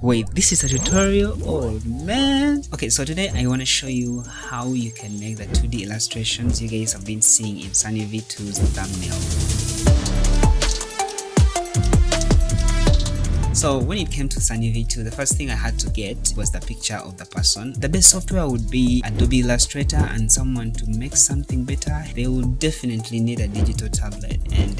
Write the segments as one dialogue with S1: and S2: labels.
S1: Wait, this is a tutorial? Oh man. Okay, so today I want to show you how you can make the 2D illustrations you guys have been seeing in SunnyV2's thumbnail. So when it came to SunnyV2, the first thing I had to get was the picture of the person. The best software would be Adobe Illustrator, and someone to make something better, they would definitely need a digital tablet, and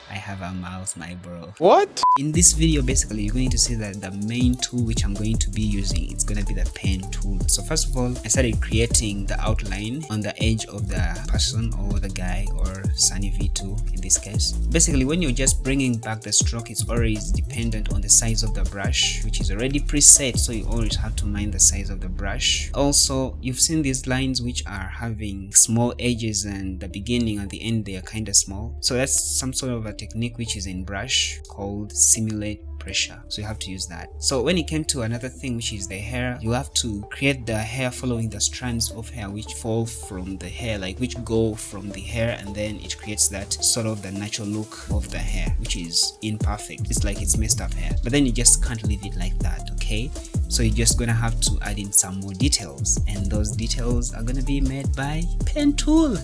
S1: I have a mouse, my bro.
S2: What?
S1: In this video, basically, you're going to see that the main tool which I'm going to be using, it's going to be the pen tool. So first of all, I started creating the outline on the edge of the person or the guy or SunnyV2 in this case. Basically, when you're just bringing back the stroke, it's always dependent on the size of the brush, which is already preset, so you always have to mind the size of the brush. Also, you've seen these lines which are having small edges, and the beginning and the end, they are kind of small. So that's some sort of a technique which is in brush called simulate pressure, so you have to use that. So when it came to another thing, which is the hair, you have to create the hair following the strands of hair which fall from the hair, like which go from the hair, and then it creates that sort of the natural look of the hair, which is imperfect. It's like it's messed up hair, but then you just can't leave it like that, okay? So you're just gonna have to add in some more details, and those details are gonna be made by pen tool.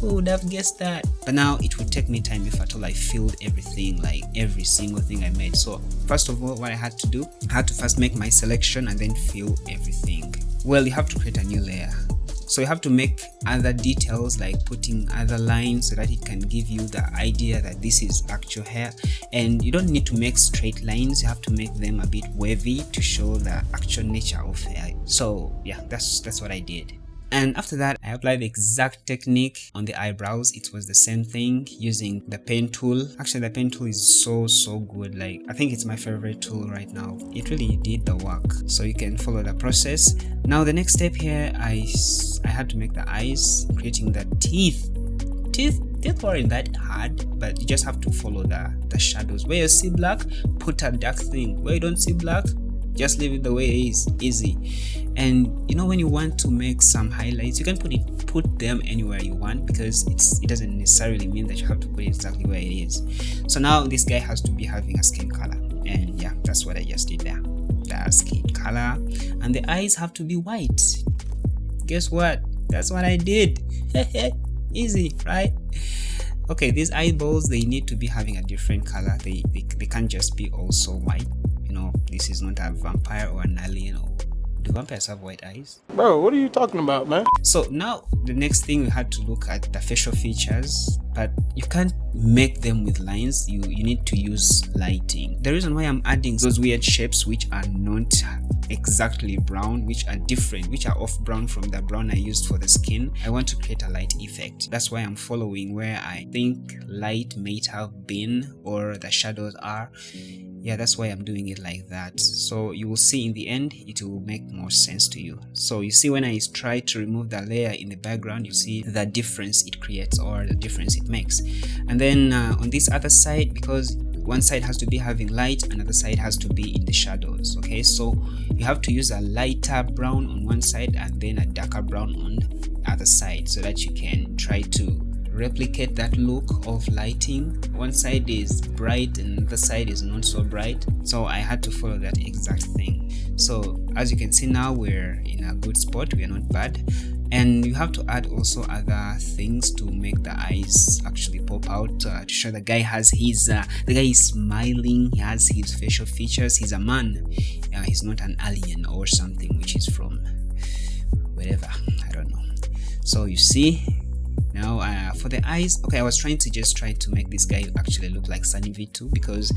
S1: Who would have guessed that? But now it would take me time if at all I filled everything, like every single thing I made. So first of all, what I had to do, I had to first make my selection and then fill everything. Well, you have to create a new layer. So you have to make other details, like putting other lines so that it can give you the idea that this is actual hair. And you don't need to make straight lines, you have to make them a bit wavy to show the actual nature of hair. So yeah, that's what I did. And after that, I applied the exact technique on the eyebrows. It was the same thing using the pen tool. Actually, the pen tool is so good. Like, I think it's my favorite tool right now. It really did the work. So you can follow the process. Now the next step here, I had to make the eyes, creating the teeth. Teeth weren't that hard, but you just have to follow the shadows. Where you see black, put a dark thing. Where you don't see black, just leave it the way it is. Easy. And you know, when you want to make some highlights, you can put them anywhere you want, because it doesn't necessarily mean that you have to put it exactly where it is. So now this guy has to be having a skin color, and yeah, that's what I just did there. The skin color, and the eyes have to be white. Guess what? That's what I did. Easy, right? Okay, these eyeballs, they need to be having a different color. They can't just be also white. You know, this is not a vampire or an alien. Or do vampires have white eyes?
S2: Bro, what are you talking about, man?
S1: So now the next thing, we had to look at the facial features, but you can't make them with lines. You need to use lighting. The reason why I'm adding those weird shapes which are not exactly brown, which are different, which are off brown from the brown I used for the skin, I want to create a light effect. That's why I'm following where I think light may have been, or the shadows are. Yeah, that's why I'm doing it like that. So you will see in the end, it will make more sense to you. So you see, when I try to remove the layer in the background, you see the difference it creates, or the difference it makes. And then on this other side, because one side has to be having light, another side has to be in the shadows. Okay, so you have to use a lighter brown on one side and then a darker brown on the other side, so that you can try to replicate that look of lighting. One side is bright and the other side is not so bright, so I had to follow that exact thing. So as you can see, now we're in a good spot, we are not bad. And you have to add also other things to make the eyes actually pop out, to show the guy has his the guy is smiling, he has his facial features, he's a man, he's not an alien or something which is from wherever, I don't know. So you see, now for the eyes, okay, I was trying to make this guy actually look like SunnyV2, because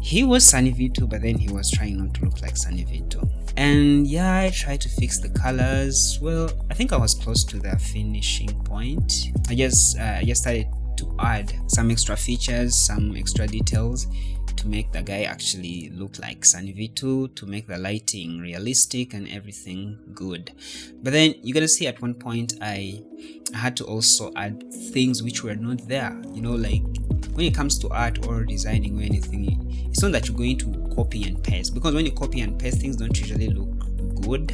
S1: he was SunnyV2, but then he was trying not to look like SunnyV2. And yeah, I tried to fix the colors. Well, I think I was close to the finishing point. I just started to add some extra features, some extra details to make the guy actually look like SunnyV2, to make the lighting realistic and everything good. But then you're gonna see at one point I had to also add things which were not there. You know, like when it comes to art or designing or anything, it's not that you're going to copy and paste, because when you copy and paste, things don't usually look good.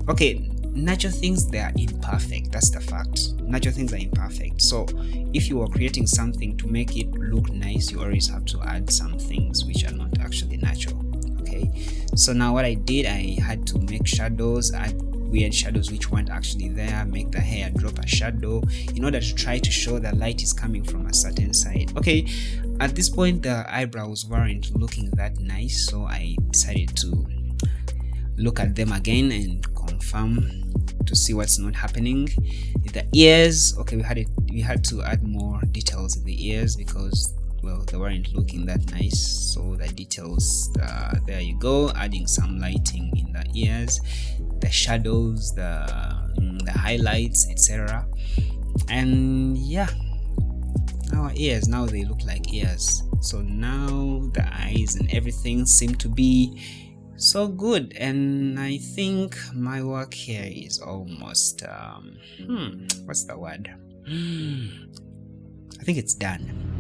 S1: Okay, natural things, they are imperfect. That's the fact. Natural things are imperfect. So if you are creating something to make it look nice, you always have to add some things which are not actually natural. Okay, So now what I did, I had to make shadows, add weird shadows which weren't actually there, make the hair drop a shadow in order to try to show the light is coming from a certain side. Okay, at this point the eyebrows weren't looking that nice, so I decided to look at them again and confirm to see what's not happening. The ears, okay, we had to add more details in the ears because, well, they weren't looking that nice. So the details, there you go, adding some lighting in the ears, the shadows, the highlights, etc. And yeah, our ears, now they look like ears. So now the eyes and everything seem to be so good, and I think my work here is almost what's the word, I think it's done.